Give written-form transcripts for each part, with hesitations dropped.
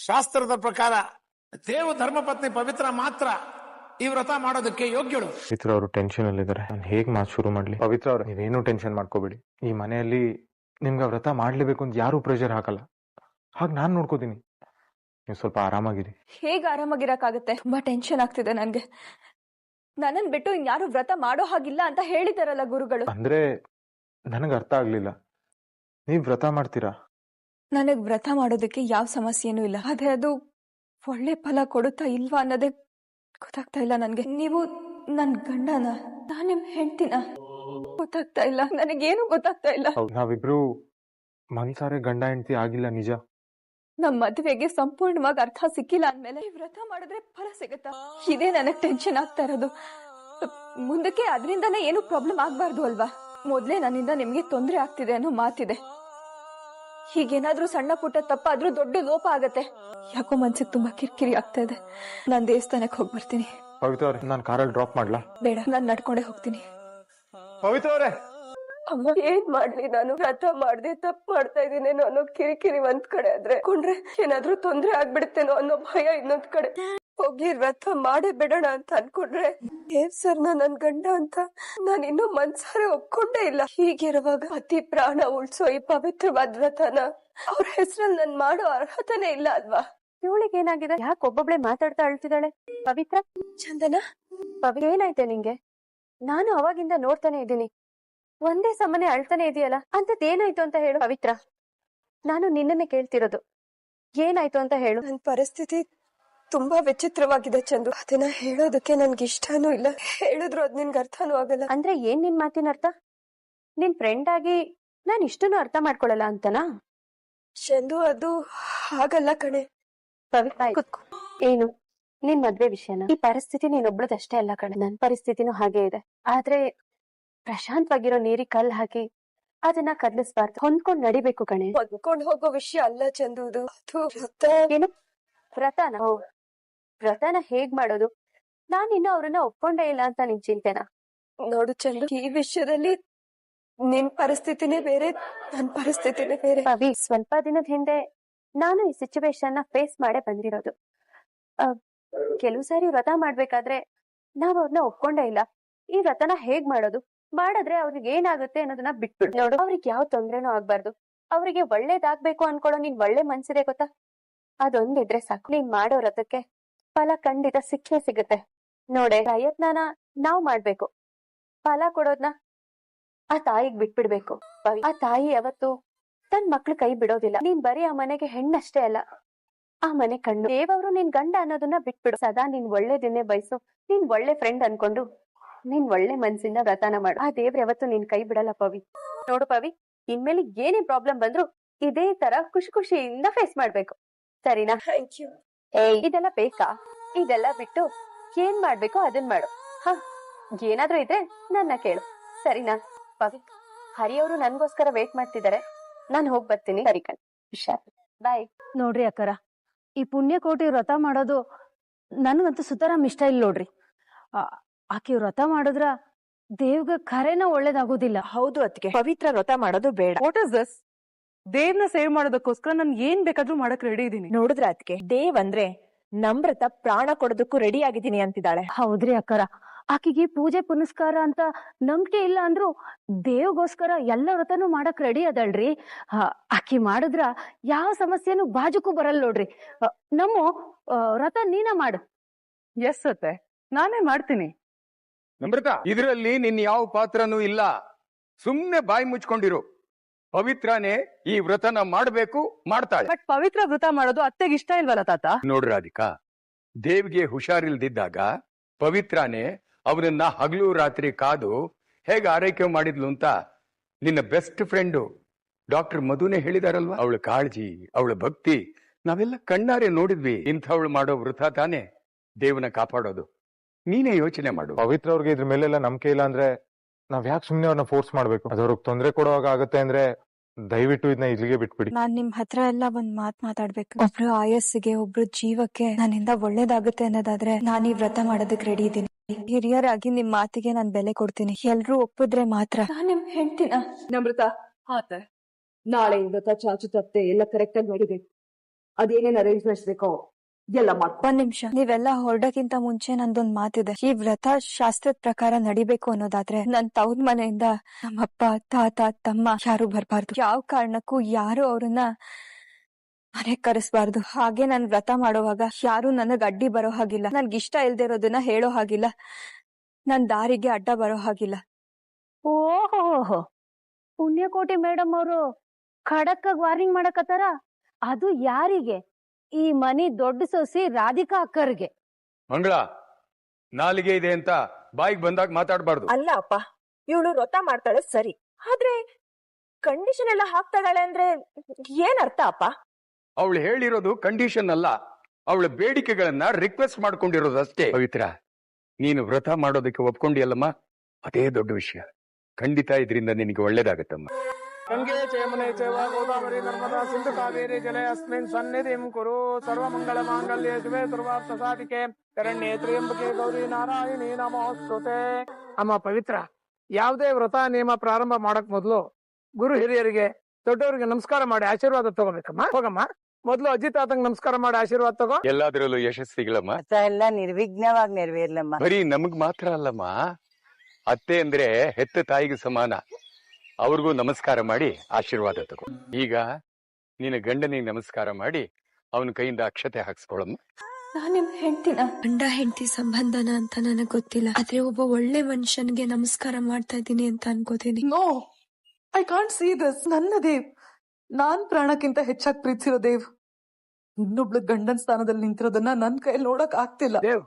ಶಾಸ್ತ್ರದ ಪ್ರಕಾರ ದೇವ ಧರ್ಮಪತ್ನಿ ಪವಿತ್ರ ಮಾತ್ರ ಈ ವ್ರತ ಮಾಡೋದಕ್ಕೆ ಯೋಗ್ಯಳು. ಪವಿತ್ರ ಅವರು ಟೆನ್ಷನ್ ಅಲ್ಲಿ ಇದಾರೆ. ನಾನು ಹೇಗ್ ಮಾತು ಶುರು ಮಾಡ್ಲಿ? ಪವಿತ್ರ ಅವ್ರು ನೀವೇನು ಟೆನ್ಷನ್ ಮಾಡ್ಕೋಬೇಡಿ. ಈ ಮನೆಯಲ್ಲಿ ನಿಮ್ಗೆ ವ್ರತ ಮಾಡ್ಲೇಬೇಕು ಅಂತ ಯಾರು ಪ್ರೆಷರ್ ಹಾಕಲ್ಲ. ಹಾಗೆ ನಾನ್ ನೋಡ್ಕೋತೀನಿ. ನೀವು ಸ್ವಲ್ಪ ಆರಾಮಾಗಿರಿ. ಹೇಗ್ ಆರಾಮಾಗಿರಕ್ಕಾಗತ್ತೆ? ತುಂಬಾ ಟೆನ್ಷನ್ ಆಗ್ತಿದೆ ನನ್ಗೆ. ನನ್ನನ್ ಬಿಟ್ಟು ಇನ್ಯಾರು ವ್ರತ ಮಾಡೋ ಹಾಗಿಲ್ಲ ಅಂತ ಹೇಳಿದಾರಲ್ಲ ಗುರುಗಳು. ಅಂದ್ರೆ ನನಗ್ ಅರ್ಥ ಆಗ್ಲಿಲ್ಲ. ನೀವ್ ವ್ರತ ಮಾಡ್ತೀರಾ? ನನಗ್ ವ್ರತ ಮಾಡೋದಕ್ಕೆ ಯಾವ ಸಮಸ್ಯೆನೂ ಇಲ್ಲ. ಆದ್ರೆ ಅದು ಒಳ್ಳೆ ಫಲ ಕೊಡುತ್ತಾ ಇಲ್ವಾ ಅನ್ನೋದೇ ಗೊತ್ತಾಗ್ತಾ ಇಲ್ಲ ನನ್ಗೆ. ನೀವು ನನ್ ಗಂಡನ, ನಾನ್ ನಿಮ್ ಹೆಂಡ್ತಿನ? ಗೊತ್ತಾಗ್ತಾ ಇಲ್ಲ, ನನಗೇನು ಗೊತ್ತಾಗ್ತಾ ಇಲ್ಲ. ನಾವಿಬ್ರು ಮನ್ಸಾರೆ ಗಂಡ ಹೆಂಡತಿ ಆಗಿಲ್ಲ, ನಿಜ. ನಮ್ ಮದ್ವೆಗೆ ಸಂಪೂರ್ಣವಾಗಿ ಅರ್ಥ ಸಿಕ್ಕಿಲ್ಲ ಅಂದ್ಮೇಲೆ ಈ ವ್ರತ ಮಾಡಿದ್ರೆ ಫಲ ಸಿಗತ್ತಾ? ಇದೇ ನನಗ್ ಟೆನ್ಷನ್ ಆಗ್ತಾ ಇರೋದು. ಮುಂದಕ್ಕೆ ಅದರಿಂದಾನೇ ಏನು ಪ್ರಾಬ್ಲಮ್ ಆಗ್ಬಾರ್ದು ಅಲ್ವಾ? ಮೊದ್ಲೇ ನನ್ನಿಂದ ನಿಮ್ಗೆ ತೊಂದರೆ ಆಗ್ತಿದೆ ಅನ್ನೋ ಮಾತಿದೆ. ಹೀಗೇನಾದ್ರೂ ಸಣ್ಣ ಪುಟ್ಟ ತಪ್ಪಾದ್ರೂ ದೊಡ್ಡ ಲೋಪ ಆಗತ್ತೆ. ಯಾಕೋ ಮನ್ಸಿಗೆ ತುಂಬಾ ಕಿರಿಕಿರಿ ಆಗ್ತಾ ಇದೆ. ನಾನ್ ದೇವಸ್ಥಾನಕ್ಕೆ ಹೋಗಿ ಬರ್ತೀನಿ. ಪವಿತ್ರ ಅವ್ರೆ, ನಾನು ಕಾರಲ್ಲಿ ಡ್ರಾಪ್ ಮಾಡ್ಲಾ? ಬೇಡ, ನಾನ್ ನಡ್ಕೊಂಡೇ ಹೋಗ್ತೀನಿ. ಪವಿತ್ರ ಅವ್ರೆ, ಅಮ್ಮ, ಏನ್ ಮಾಡ್ಲಿ ನಾನು? ವ್ರತ ಮಾಡ್ದೆ ತಪ್ಪು ಮಾಡ್ತಾ ಇದೀನೇನೋ ಅನ್ನೋ ಕಿರಿಕಿರಿ ಒಂದ್ ಕಡೆ ಆದ್ರೆ, ಕೊಂಡ್ರೆ ಏನಾದ್ರೂ ತೊಂದ್ರೆ ಆಗ್ಬಿಡುತ್ತೇನೋ ಅನ್ನೋ ಭಯ ಇನ್ನೊಂದ್ ಕಡೆ. ಹೋಗಿ ವ್ರತ ಮಾಡೇ ಬಿಡೋಣ ಅಂತ ಅನ್ಕೊಂಡ್ರೆ ದೇವ್ ಸರ್ನ ನನ್ ಗಂಡ ಅಂತ ನಾನು ಇನ್ನೂ ಮನ್ಸಾರೆ ಒಪ್ಕೊಂಡೇ ಇಲ್ಲ. ಹೀಗಿರುವಾಗ ಅತಿ ಪ್ರಾಣ ಉಳ್ಸೋ ಈ ಪವಿತ್ರವಾದ ವ್ರತನ ಅವ್ರ ಹೆಸರಲ್ಲಿ ನನ್ ಮಾಡೋ ಅರ್ಹತೆನೇ ಇಲ್ಲ ಅಲ್ವಾ? ಇವಳಿಗೆ ಏನಾಗಿದೆ? ಯಾಕೆ ಒಬ್ಬೊಬ್ಳೆ ಮಾತಾಡ್ತಾ ಅಳ್ತಿದ್ದಾಳೆ? ಪವಿತ್ರ, ಚಂದನ, ಏನಾಯ್ತೆ ನಿಂಗೆ? ನಾನು ಅವಾಗಿಂದ ನೋಡ್ತಾನೆ ಇದ್ದೀನಿ, ಒಂದೇ ಸಮನೆ ಅಳ್ತಾನೆ ಇದೆಯಲ್ಲ. ಅಂತದ್ದೇನಾಯ್ತು ಅಂತ ಹೇಳು. ಪವಿತ್ರ, ನಾನು ನಿನ್ನನ್ನೇ ಕೇಳ್ತಿರೋದು, ಏನಾಯ್ತು ಅಂತ ಹೇಳು. ನನ್ ಪರಿಸ್ಥಿತಿ ತುಂಬಾ ವಿಚಿತ್ರವಾಗಿದೆ ಚಂದು. ಅದನ್ನ ಹೇಳೋದಕ್ಕೆ ನನ್ಗೆ ಇಷ್ಟನೂ ಇಲ್ಲ. ಹೇಳಿದ್ರು ಅದ್ ನಿನ್ಗೆ ಅರ್ಥನೂ ಆಗಲ್ಲ. ಅಂದ್ರೆ ಏನ್ ನಿನ್ ಮಾತಿನ ಅರ್ಥ? ನಿನ್ ಫ್ರೆಂಡ್ ಆಗಿ ನಾನ್ ಇಷ್ಟನ್ನು ಅರ್ಥ ಮಾಡ್ಕೊಳಲ್ಲ ಅಂತನಾ? ಚಂದು, ಅದು ಹಾಗಲ್ಲ ಕಣೆ. ಪವಿತ್ರ, ಕುತ್ಕೋ. ಏನು ನಿನ್ ಮದ್ವೆ ವಿಷಯನ? ಈ ಪರಿಸ್ಥಿತಿ ನೀನೊಬ್ಳದಷ್ಟೇ ಅಲ್ಲ ಕಣೆ, ನನ್ ಪರಿಸ್ಥಿತಿನೂ ಹಾಗೆ ಇದೆ. ಆದ್ರೆ ಪ್ರಶಾಂತವಾಗಿರೋ ನೀರಿಗೆ ಕಲ್ಲು ಹಾಕಿ ಅದನ್ನ ಕದಲಿಸ್ಬಾರ್ದು, ಹೊಂದ್ಕೊಂಡ್ ನಡಿಬೇಕು ಕಣೆ. ಹೊಂದ್ಕೊಂಡ್ ಹೋಗೋ ವಿಷಯ ಅಲ್ಲ ಚಂದು ಇದು. ಅದು ವ್ರತ. ಏನು ವ್ರತನ? ವ್ರತನ ಹೇಗ್ ಮಾಡೋದು? ನಾನಿನ್ನು ಅವ್ರನ್ನ ಒಪ್ಕೊಂಡೇ ಇಲ್ಲ ಅಂತ ನಿನ್ ಚಿಂತೆನಾ? ನೋಡು ಚಂದು, ಈ ವಿಷಯದಲ್ಲಿ ನಿನ್ ಪರಿಸ್ಥಿತಿನೇ ಬೇರೆ, ನನ್ ಪರಿಸ್ಥಿತಿನೇ ಬೇರೆ. ಪವಿ, ಸ್ವಲ್ಪ ದಿನದ ಹಿಂದೆ ನಾನು ಈ ಸಿಚುವೇಶನ್ ನ ಫೇಸ್ ಮಾಡೇ ಬಂದಿರೋದು. ಕೆಲವು ಸಾರಿ ವ್ರತ ಮಾಡ್ಬೇಕಾದ್ರೆ ನಾವ್ ಅವ್ರನ್ನ ಒಪ್ಕೊಂಡೇ ಇಲ್ಲ. ಈ ವ್ರತನ ಹೇಗ್ ಮಾಡೋದು? ಮಾಡಿದ್ರೆ ಅವ್ರಿಗೆ ಏನಾಗುತ್ತೆ ಅನ್ನೋದನ್ನ ಬಿಟ್ಬಿಡು. ನೋಡು, ಅವ್ರಿಗೆ ಯಾವ ತೊಂದ್ರೆನೂ ಆಗ್ಬಾರ್ದು. ಅವ್ರಿಗೆ ಒಳ್ಳೇದಾಗ್ಬೇಕು ಅನ್ಕೊಳ್ಳೋ ನಿನ್ ಒಳ್ಳೆ ಮನ್ಸಿದೆ ಗೊತ್ತಾ? ಅದೊಂದಿದ್ರೆ ಸಾಕು. ನೀನ್ ಮಾಡೋ ವ್ರತಕ್ಕೆ ಫಲ ಖಂಡಿತ ಸಿಕ್ಕೇ ಸಿಗುತ್ತೆ. ನೋಡೆ, ಪ್ರಯತ್ನನ ನಾವ್ ಮಾಡ್ಬೇಕು, ಫಲ ಕೊಡೋದ್ನ ಆ ತಾಯಿಗ್ ಬಿಟ್ಬಿಡ್ಬೇಕು. ಆ ತಾಯಿ ಯಾವತ್ತು ತನ್ ಮಕ್ಳು ಕೈ ಬಿಡೋದಿಲ್ಲ. ನೀನ್ ಬರೀ ಆ ಮನೆಗೆ ಹೆಣ್ಣಷ್ಟೇ ಅಲ್ಲ, ಆ ಮನೆ ಕಣ್ಣು. ದೇವವರು ನಿನ್ ಗಂಡ ಅನ್ನೋದನ್ನ ಬಿಟ್ಬಿಡು. ಸದಾ ನೀನ್ ಒಳ್ಳೇದನ್ನೇ ಬಯಸು. ನೀನ್ ಒಳ್ಳೆ ಫ್ರೆಂಡ್ ಅನ್ಕೊಂಡು ನೀನ್ ಒಳ್ಳೆ ಮನ್ಸಿಂದ ವ್ರತನ ಮಾಡು. ಆ ದೇವ್ರ ಯಾವತ್ತು ನಿನ್ ಕೈ ಬಿಡಲ್ಲ ಪವಿ. ನೋಡು ಪವಿ, ಇನ್ಮೇಲೆ ಏನೇ ಪ್ರಾಬ್ಲಮ್ ಬಂದ್ರು ಇದೇ ತರ ಖುಷಿ ಖುಷಿಯಿಂದ ಫೇಸ್ ಮಾಡ್ಬೇಕು, ಸರಿನಾ? Thank you. ಇದೆಲ್ಲ ಬೇಕಾ? ಇದೆಲ್ಲ ಬಿಟ್ಟು ಏನ್ ಮಾಡ್ಬೇಕು ಅದನ್ ಮಾಡು. ಹ, ಏನಾದ್ರೂ ಇದ್ರೆ ನನ್ನ ಕೇಳು, ಸರಿನಾ? ಪವಿ, ಹರಿಯವರು ನನ್ಗೋಸ್ಕರ ವೇಟ್ ಮಾಡ್ತಿದ್ದಾರೆ, ನಾನ್ ಹೋಗ್ ಬರ್ತೀನಿ. ಸರಿ ಕಣ್, ಹುಷಾರ್, ಬಾಯ್. ನೋಡ್ರಿ ಅಕ್ಕರ, ಈ ಪುಣ್ಯಕೋಟಿ ವ್ರತ ಮಾಡೋದು ನನ್ಗಂತೂ ಸುತರಾಮ್ ಇಷ್ಟ ಇಲ್ಲ ನೋಡ್ರಿ. ಆಕೆ ವ್ರತ ಮಾಡಿದ್ರ ದೇವ್ಗ ಖರೇನ ಒಳ್ಳೇದಾಗೋದಿಲ್ಲ. ಹೌದು ಅತ್ತಿಗೆ, ಪವಿತ್ರ ವ್ರತ ಮಾಡೋದು ಬೇಡ. What is this? ದೇವ್ನ ಸೇವ್ ಮಾಡೋದಕ್ಕೋಸ್ಕರ ನಾನು ಏನ್ ಬೇಕಾದ್ರೂ ಮಾಡಕ್ ರೆಡಿ ಇದೀನಿ. ನೋಡಿದ್ರ ಅತ್ತಿಗೆ, ದೇವ್ ಅಂದ್ರೆ ನಮ್ರತ ಪ್ರಾಣ ಕೊಡೋದಕ್ಕೂ ರೆಡಿ ಆಗಿದ್ದೀನಿ ಅಂತಿದ್ದಾಳೆ. ಹೌದ್ರಿ ಅಕ್ಕರ, ಆಕಿಗೆ ಪೂಜೆ ಪುನಸ್ಕಾರ ಅಂತ ನಂಬಿಕೆ ಇಲ್ಲ ಅಂದ್ರು ದೇವ್ಗೋಸ್ಕರ ಎಲ್ಲ ವ್ರತನೂ ಮಾಡಕ್ ರೆಡಿ ಅದಳ್ರಿ. ಆಕಿ ಮಾಡಿದ್ರ ಯಾವ ಸಮಸ್ಯೆನೂ ಬಾಜುಕು ಬರಲ್ಲ ನೋಡ್ರಿ. ನಮ್ಮ ವ್ರತ ನೀನ ಮಾಡು. ಎಸ್ ಅತ್ತೆ, ನಾನೇ ಮಾಡ್ತೀನಿ. ನಮ್ರತ, ಇದರಲ್ಲಿ ನಿನ್ ಯಾವ ಪಾತ್ರನೂ ಇಲ್ಲ. ಸುಮ್ನೆ ಬಾಯಿ ಮುಚ್ಕೊಂಡಿರು. ಪವಿತ್ರನೇ ಈ ವ್ರತನ ಮಾಡ್ಬೇಕು, ಮಾಡ್ತಾಳೆ. ಬಟ್ ಪವಿತ್ರ ವ್ರತ ಮಾಡೋದು ಅತ್ತೆಗೆ ಇಷ್ಟ ಇಲ್ವಲ್ಲ ತಾತ? ನೋಡ್ರಿ ರಾಧಿಕಾ, ದೇವ್ಗೆ ಹುಷಾರಿಲ್ದಿದ್ದಾಗ ಪವಿತ್ರನೇ ಅವನನ್ನ ಹಗಲು ರಾತ್ರಿ ಕಾದು ಹೇಗೆ ಆರೈಕೆ ಮಾಡಿದ್ಲು ಅಂತ ನಿನ್ನ ಬೆಸ್ಟ್ ಫ್ರೆಂಡು ಡಾಕ್ಟರ್ ಮಧುನೇ ಹೇಳಿದಾರಲ್ವಾ. ಅವಳ ಕಾಳಜಿ, ಅವಳ ಭಕ್ತಿ ನಾವೆಲ್ಲ ಕಣ್ಣಾರೆ ನೋಡಿದ್ವಿ. ಇಂಥವಳು ಮಾಡೋ ವೃಥ ತಾನೇ ದೇವನ ಕಾಪಾಡೋದು. ನೀನೇ ಯೋಚನೆ ಮಾಡು. ಪವಿತ್ರ ಅವ್ರಿಗೆ ಇದ್ರ ಮೇಲೆಲ್ಲ ನಂಬಿಕೆ ಇಲ್ಲ ಅಂದ್ರೆ ನಾವ್ ಯಾಕೆ ಸುಮ್ನೆ ಅವ್ರನ್ನ ಫೋರ್ಸ್ ಮಾಡ್ಬೇಕು? ಅದವ್ರಿಗೆ ತೊಂದರೆ ಕೊಡುವಾಗ ಆಗತ್ತೆ ಅಂದ್ರೆ ದಯವಿಟ್ಟು ಇದನ್ನ ಇಲ್ಲಿಗೆ ಬಿಟ್ಬಿಡಿ. ನಾನ್ ನಿಮ್ ಹತ್ರ ಎಲ್ಲ ಒಂದ್ ಮಾತಾಡ್ಬೇಕು. ಒಬ್ರು ಆಯಸ್ಸಿಗೆ, ಒಬ್ರು ಜೀವಕ್ಕೆ ನನ್ನಿಂದ ಒಳ್ಳೇದಾಗುತ್ತೆ ಅನ್ನೋದಾದ್ರೆ ನಾನು ಈ ವ್ರತ ಮಾಡೋದಕ್ ರೆಡಿ ಇದ್ದೀನಿ. ಹಿರಿಯರಾಗಿ ನಿಮ್ ಮಾತಿಗೆ ನಾನ್ ಬೆಲೆ ಕೊಡ್ತೀನಿ. ಎಲ್ರೂ ಒಪ್ಪಿದ್ರೆ ಮಾತ್ರ ನಾನ್ ನಿಮ್ ಹೆಂಡ್ತಿನ. ನಮ್ರತ, ಆತ ನಾಳೆಯಿಂದ ಚಾಚು ತಪ್ಪದೆ ಎಲ್ಲ ಕರೆಕ್ಟ್ ಆಗಿ ನಡಿಬೇಕು. ಅದೇನೇನ್ ಅರೇಂಜ್ಮೆಂಟ್ಸ್ ಬೇಕೋ ಎಲ್ಲ ಮಾಡ್ಕೊ. ಒಂದ್ ನಿಮಿಷ, ನೀವೆಲ್ಲ ಹೊರಡಕ್ಕಿಂತ ಮುಂಚೆ ನಂದೊಂದ್ ಮಾತಿದೆ. ಈ ವ್ರತ ಶಾಸ್ತ್ರದ ಪ್ರಕಾರ ನಡಿಬೇಕು ಅನ್ನೋದಾದ್ರೆ ನನ್ ತವ್ರ ಮನೆಯಿಂದ ನಮ್ಮಪ್ಪ, ತಾತ, ತಮ್ಮ ಯಾರು ಬರ್ಬಾರ್ದು. ಯಾವ ಕಾರಣಕ್ಕೂ ಯಾರು ಅವ್ರನ್ನ ಮನೆಗ್ ಕರೆಸ್ಬಾರ್ದು. ಹಾಗೆ ನಾನ್ ವ್ರತ ಮಾಡೋವಾಗ ಯಾರು ನನಗ್ ಅಡ್ಡಿ ಬರೋ ಹಾಗಿಲ್ಲ. ನನ್ಗಿಷ್ಟ ಇಲ್ದೇ ಇರೋದನ್ನ ಹೇಳೋ ಹಾಗಿಲ್ಲ. ನನ್ ದಾರಿಗೆ ಅಡ್ಡ ಬರೋ ಹಾಗಿಲ್ಲ. ಓಹೋ, ಪುಣ್ಯಕೋಟಿ ಮೇಡಮ್ ಅವರು ಖಡಕ್ ವಾರ್ನಿಂಗ್ ಮಾಡಕತ್ತಾರ. ಅದು ಯಾರಿಗೆ? ಈ ಮನಿ ದೊಡ್ಡ ಸೊಸಿ ರಾಧಿಕಾ ಅಕ್ಕರ್ಗೆ. ಮಂಗಳ, ನಾಲಿಗೆ ಇದೆ ಅಂತ ಬಾಯಿಗೆ ಬಂದಾಗ ಮಾತಾಡಬಾರ್ದು. ಅಲ್ಲ ಅಪ್ಪ, ಇವಳು ವ್ರತ ಮಾಡ್ತಾಳೆ ಸರಿ, ಆದ್ರೆ ಕಂಡೀಷನ್ ಎಲ್ಲ ಹಾಕ್ತಾಳೆ ಅಂದ್ರೆ ಏನ್ ಅರ್ಥ ಅಪ್ಪ? ಅವಳು ಹೇಳಿರೋದು ಕಂಡೀಷನ್ ಅಲ್ಲ, ಅವಳ ಬೇಡಿಕೆಗಳನ್ನ ರಿಕ್ವೆಸ್ಟ್ ಮಾಡ್ಕೊಂಡಿರೋದಷ್ಟೇ. ಪವಿತ್ರ, ನೀನು ವ್ರತ ಮಾಡೋದಕ್ಕೆ ಒಪ್ಕೊಂಡಿಯಲ್ಲಮ್ಮ, ಅದೇ ದೊಡ್ಡ ವಿಷಯ. ಖಂಡಿತ ಇದರಿಂದ ನಿನಗೆ ಒಳ್ಳೇದಾಗತ್ತಮ್ಮ. ಗಂಗೆ ಚೇಮನೆ ಚೇವ ಗೋದಾವರಿ ನರ್ಮದಾ ಸಿಂಧು ಕಾವೇರಿ ಜಲೆ ಅಸ್ಮಿನ್ ಸನ್ನಿಧಿಂ ಕುರು ಸರ್ವಮಂಗಳ ಮಾಂಗಲ್ಯೆ ಶಿವೆ ಸರ್ವಾರ್ಥ ಸಾಧಿಕೆ ಶರಣ್ಯೇ ತ್ರ್ಯಂಬಕೆ ಗೌರಿ ನಾರಾಯಣಿ ನಮೋಸ್ತುತೆ. ಅಮ್ಮ ಪವಿತ್ರ, ಯಾವುದೇ ವ್ರತ ನಿಯಮ ಪ್ರಾರಂಭ ಮಾಡಕ್ ಮೊದಲು ಗುರು ಹಿರಿಯರಿಗೆ, ದೊಡ್ಡವರಿಗೆ ನಮಸ್ಕಾರ ಮಾಡಿ ಆಶೀರ್ವಾದ ತಗೋಬೇಕಮ್ಮ. ಹೋಗಮ್ಮ, ಮೊದಲು ಅಜ್ಜಿ ತಾತಂಗ್ ನಮಸ್ಕಾರ ಮಾಡಿ ಆಶೀರ್ವಾದ ತಗೋ. ಎಲ್ಲಾದ್ರಲ್ಲೂ ಯಶಸ್ಸಿಗಳಮ್ಮ. ಎಲ್ಲ ನಿರ್ವಿಘ್ನವಾಗಿ ನೆರವೇರ್ಲಮ್ಮ. ಬರೀ ನಮಗ್ ಮಾತ್ರ ಅಲ್ಲಮ್ಮ, ಅತ್ತೆ ಅಂದ್ರೆ ಹೆತ್ತ ತಾಯಿಗೆ ಸಮಾನ. ಅವ್ರಿಗೂ ನಮಸ್ಕಾರ ಮಾಡಿ ಆಶೀರ್ವಾದ ತಗೋ. ಈಗ ನಿನ್ನ ಗಂಡನಿಗೆ ನಮಸ್ಕಾರ ಮಾಡಿ ಅವನ ಕೈಯಿಂದ ಅಕ್ಷತೆ ಹಾಕ್ಸ್ಕೊಳಮ್ಮ. ನಾನ್ ನಿಮ್ ಹೆಂಡ್ತಿನ ಗಂಡ ಹೆಂಡತಿ ಸಂಬಂಧನ ಅಂತ ನನಗ್ ಗೊತ್ತಿಲ್ಲ, ಆದ್ರೆ ಒಬ್ಬ ಒಳ್ಳೆ ಮನುಷ್ಯನ್ಗೆ ನಮಸ್ಕಾರ ಮಾಡ್ತಾ ಇದ್ದೀನಿ ಅಂತ ಅನ್ಕೋತೀನಿ. No, I can't see this. ನನ್ನ ದೇವ್, ನಾನ್ ಪ್ರಾಣಕ್ಕಿಂತ ಹೆಚ್ಚಾಗಿ ಪ್ರೀತಿಸಿರೋ ದೇವ್ ಇನ್ನೊಬ್ಳು ಗಂಡನ್ ಸ್ಥಾನದಲ್ಲಿ ನಿಂತಿರೋದನ್ನ ನನ್ ಕೈಯಲ್ಲಿ ನೋಡಕ್ ಆಗ್ತಿಲ್ಲ. ದೇವ್,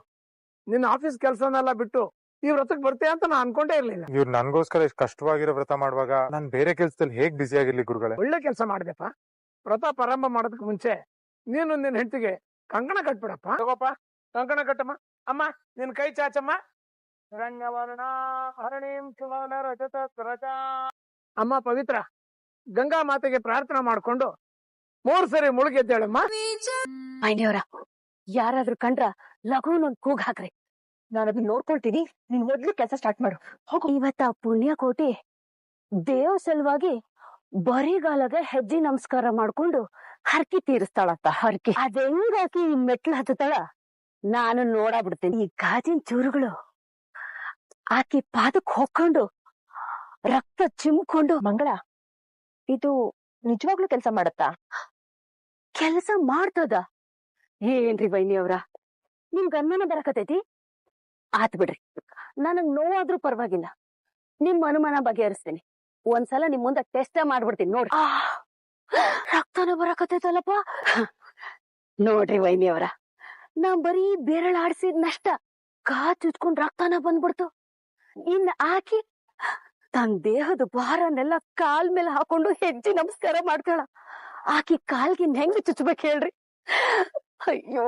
ನಿನ್ನ ಆಫೀಸ್ ಕೆಲಸನೆಲ್ಲ ಬಿಟ್ಟು ಈ ವ್ರತಕ್ಕೆ ಬರ್ತೀಯ ಅಂತ ನಾನು ಅನ್ಕೊಂಡೇ ಇರ್ಲಿಲ್ಲ. ಇವ್ರು ನನ್ಗೋಸ್ಕರ ಇಷ್ಟು ಕಷ್ಟವಾಗಿರೋ ವ್ರತ ಮಾಡುವಾಗ ನಾನು ಬೇರೆ ಕೆಲ್ಸದಲ್ಲಿ ಹೇಗ್ ಬ್ಯುಸಿ ಆಗಿರ್ಲಿ ಗುರುಗಳೇ? ಒಳ್ಳೆ ಕೆಲಸ ಮಾಡಿದೆಪ್ಪ. ವ್ರತ ಪ್ರಾರಂಭ ಮಾಡೋದಕ್ಕೆ ಮುಂಚೆ ನೀನು ನಿನ್ನ ಹೆಂಡತಿಗೆ ಕಂಕಣ ಕಟ್ಬಿಡಪ್ಪ. ತಗೋಪ್ಪ, ಕಂಕಣ ಕಟ್ಟಮ್ಮ. ಅಮ್ಮ, ನಿನ್ ಕೈ ಚಾಚಮ್ಮ. ಅಮ್ಮ ಪವಿತ್ರ, ಗಂಗಾ ಮಾತೆಗೆ ಪ್ರಾರ್ಥನಾ ಮಾಡ್ಕೊಂಡು 3 ಸರಿ ಮುಳುಗೆದ್ದೇಳಮ್ಮ. ಮೈನಿಯವರ, ಯಾರಾದ್ರೂ ಕಂಡ್ರ ಲಘುನೊಂದ್ ಕೂಗ್ ಹಾಕ್ರಿ. ನಾನು ಅದನ್ನ ನೋಡ್ಕೊಳ್ತೀನಿ, ನೀನ್ ಮೊದ್ಲು ಕೆಲಸ ಸ್ಟಾರ್ಟ್ ಮಾಡು. ಇವತ್ತ ಪುಣ್ಯಕೋಟಿ ದೇವ್ ಸಲುವಾಗಿ ಬರಿಗಾಲಗೆ ಹೆಜ್ಜೆ ನಮಸ್ಕಾರ ಮಾಡ್ಕೊಂಡು ಹರಕಿ ತೀರಿಸ್ತಾಳಂತ. ಹರಕಿ ಅದ್ ಹೆಂಗಾಕಿ ಮೆಟ್ಲು ಹತ್ತತಾಳ ನಾನು ನೋಡಾಬಿಡ್ತೀನಿ. ಈ ಗಾಜಿನ ಚೂರುಗಳು ಆಕಿ ಪಾದಕ್ ಹೊಕ್ಕೊಂಡು ರಕ್ತ ಚಿಮ್ಕೊಂಡು. ಮಂಗಳ, ಇದು ನಿಜವಾಗ್ಲೂ ಕೆಲಸ ಮಾಡತ್ತಾ? ಕೆಲಸ ಮಾಡ್ತದ? ಏನ್ರಿ ವೈನಿಯವ್ರ, ನಿಮ್ಗ ಅನುಮಾನ ಬರಕತೈತಿ? ಆತ್ ಬಿಡ್ರಿ, ನನಗ್ ನೋವಾದ್ರೂ ಪರವಾಗಿಲ್ಲ, ನಿಮ್ ಅನುಮಾನ ಬಗೆಹರಿಸ್ತೀನಿ. ಒಂದ್ಸಲ ನಿಮ್ ಮುಂದೆ ಟೆಸ್ಟ್ ಮಾಡ್ಬಿಡ್ತೀನಿ ನೋಡ್ರಿ. ರಕ್ತನ ಬರಕತೈತಲ್ಲಪ್ಪ. ನೋಡ್ರಿ ವೈನಿಯವರ, ನಾ ಬರೀ ಬೆರಳು ಆಡ್ಸಿದ್ನಷ್ಟ ಚುಚ್ಕೊಂಡ್ ರಕ್ತನ ಬಂದ್ಬಿಡ್ತು. ಇನ್ ಆಕಿ ತನ್ ದೇಹದ ಭಾರನೆಲ್ಲ ಕಾಲ್ ಮೇಲೆ ಹಾಕೊಂಡು ಹೆಜ್ಜೆ ನಮಸ್ಕಾರ ಮಾಡ್ತಾಳ. ಆಕಿ ಕಾಲ್ಗೆ ಹೆಂಗ್ ಚುಚ್ಬೇಕ್ ಹೇಳ್ರಿ? ಅಯ್ಯೋ,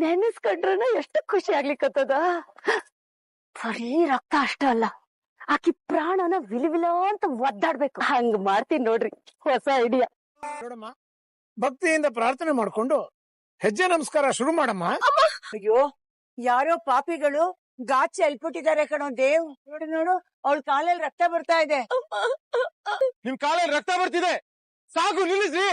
ನೆನೆಸ್ಕೊಂಡ್ರನ ಎಷ್ಟು ಖುಷಿ ಆಗ್ಲಿಕ್ಕತ್ತದ. ಬರೀ ರಕ್ತ ಅಷ್ಟ ಅಲ್ಲ, ಆಕಿ ಪ್ರಾಣನ ವಿಲವಿಲ ಅಂತ ಒದ್ದಾಡ್ಬೇಕು. ಹಂಗ್ ಮಾಡ್ತೀನಿ ನೋಡ್ರಿ, ಹೊಸ ಐಡಿಯಾ. ನೋಡಮ್ಮ, ಭಕ್ತಿಯಿಂದ ಪ್ರಾರ್ಥನೆ ಮಾಡ್ಕೊಂಡು ಹೆಜ್ಜೆ ನಮಸ್ಕಾರ ಶುರು ಮಾಡಮ್ಮ. ಅಯ್ಯೋ, ಯಾರೋ ಪಾಪಿಗಳು ಗಾಚಿ ಅಲ್ಬಿಟ್ಟಿದ್ದಾರೆ ಕಣೋ ದೇವ್. ನೋಡು ನೋಡು, ಅವಳ ಕಾಲಲ್ಲಿ ರಕ್ತ ಬರ್ತಾ ಇದೆ. ನಿಮ್ ಕಾಲಲ್ಲಿ ರಕ್ತ ಬರ್ತಿದೆ, ಸಾಕು ನಿಲ್ಲಿಸ್ರಿ.